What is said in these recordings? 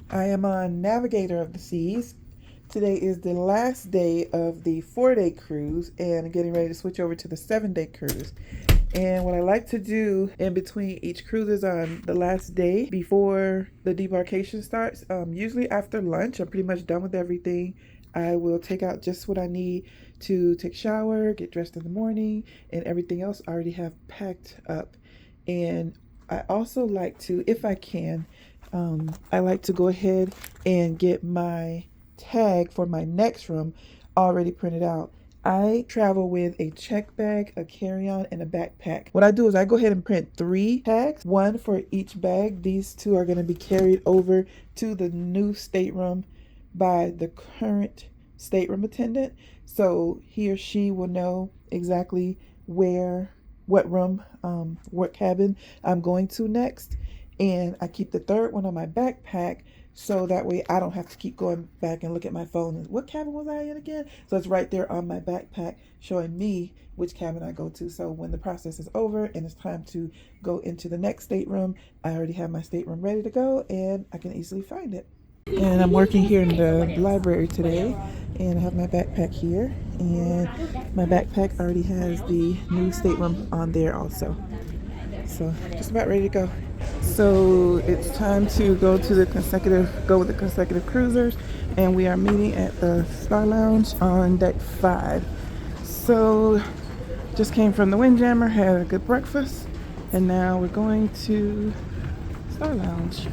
I am on Navigator of the Seas. Today is the last day of the 4-day cruise and getting ready to switch over to the 7-day cruise. And what I like to do in between each cruise is on the last day before the debarkation starts. Usually after lunch, I'm pretty much done with everything. I will take out just what I need to take a shower, get dressed in the morning, and everything else I already have packed up. And I also like to, if I can, I like to go ahead and get my tag for my next room already printed out. I travel with a check bag, a carry-on, and a backpack. What I do is I go ahead and print 3 tags, one for each bag. These 2 are going to be carried over to the new stateroom by the current stateroom attendant. So he or she will know exactly what room, what cabin I'm going to next. And I keep the 3rd one on my backpack so that way I don't have to keep going back and look at my phone and what cabin was I in again? So it's right there on my backpack showing me which cabin I go to. So when the process is over and it's time to go into the next stateroom, I already have my stateroom ready to go and I can easily find it. And I'm working here in the library today, and I have my backpack here, and my backpack already has the new stateroom on there also. So just about ready to go. So it's time to go with the consecutive cruisers, and we are meeting at the Star Lounge on deck 5. So just came from the Windjammer, had a good breakfast, and now we're going to Star Lounge.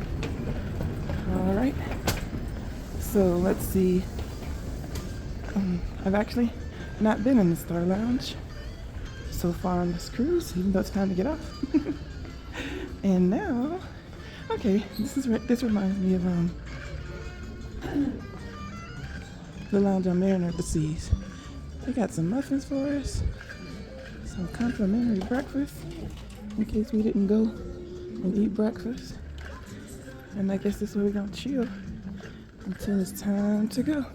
All right. So let's see. I've actually not been in the Star Lounge so far on this cruise, even though it's time to get off. And now, okay, this reminds me of the lounge on Mariner of the Seas. They got some muffins for us, some complimentary breakfast in case we didn't go and eat breakfast. And I guess this is where we're gonna chill until it's time to go.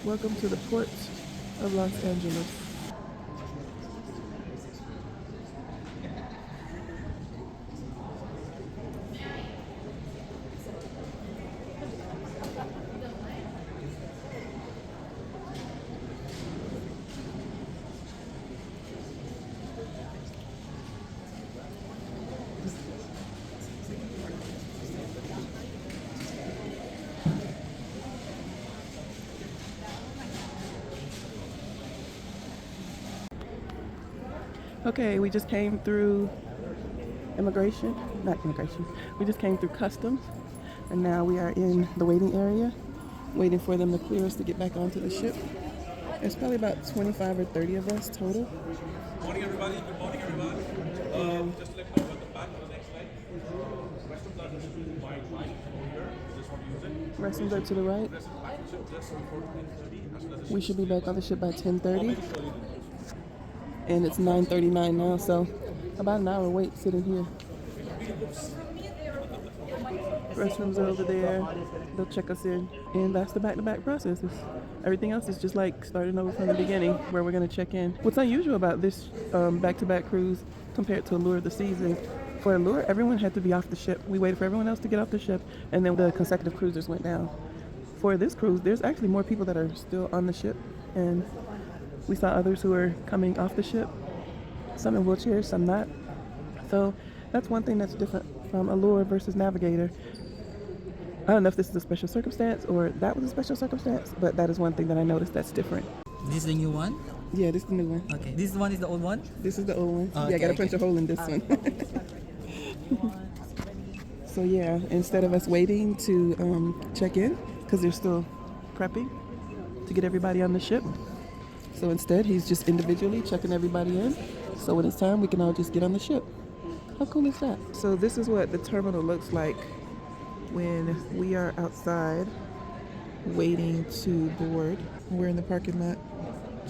Welcome to the port of Los Angeles. Okay, we just came through we just came through customs, and now we are in the waiting area, waiting for them to clear us to get back onto the ship. There's probably about 25 or 30 of us total. Good morning, everybody. Good morning, everyone. Just to let you know about the back of the next slide. Restrooms are just to my right over here. Just want to use it. Restrooms are to the right. We should be back on the ship by 10:30. And it's 9:39 now, so about an hour wait sitting here. Restrooms are over there. They'll check us in, and that's the back-to-back processes. Everything else is just like starting over from the beginning, where we're going to check in. What's unusual about this back-to-back cruise compared to Allure of the Seas is, for Allure, everyone had to be off the ship. We waited for everyone else to get off the ship, and then the consecutive cruisers went down. For this cruise, there's actually more people that are still on the ship, and we saw others who are coming off the ship, some in wheelchairs, some not. So that's one thing that's different from Allure versus Navigator. I don't know if this is a special circumstance or that was a special circumstance, but that is one thing that I noticed that's different. This is the new one? Yeah, this is the new one. Okay, this one is the old one? This is the old one. Oh, yeah, I gotta punch a hole in this one. So yeah, instead of us waiting to check in, because they're still prepping to get everybody on the ship, so instead he's just individually checking everybody in. So when it's time, we can all just get on the ship. How cool is that? So this is what the terminal looks like when we are outside waiting to board. We're in the parking lot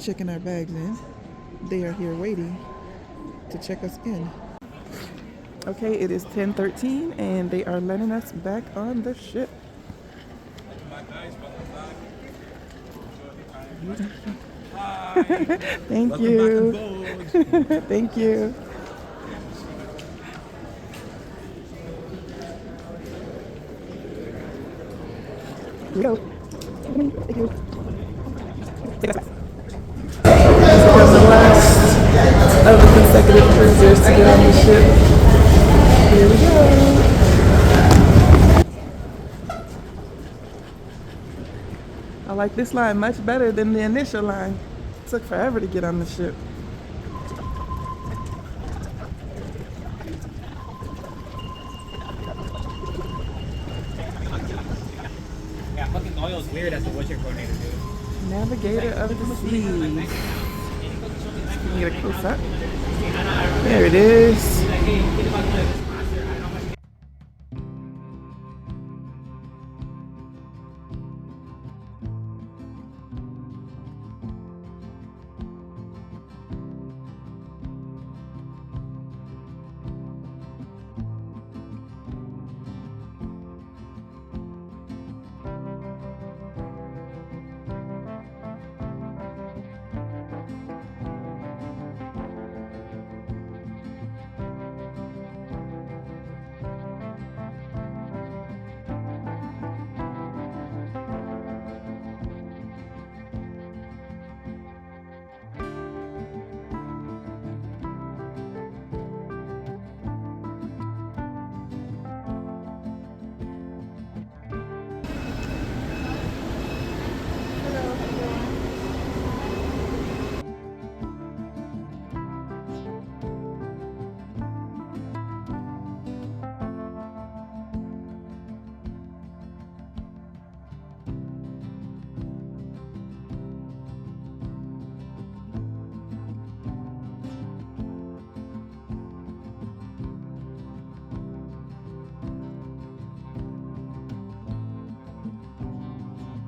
checking our bags in. They are here waiting to check us in. Okay, it is 10:13 and they are letting us back on the ship. Thank you. Thank you. Here we go. Thank you. Become the last of the consecutive cruisers to get on the ship. Here we go. I like this line much better than the initial line. It took forever to get on the ship. Yeah, fucking oil is weird as a wheelchair coordinator, dude. Navigator of the seas. Can you get a close up? There it is.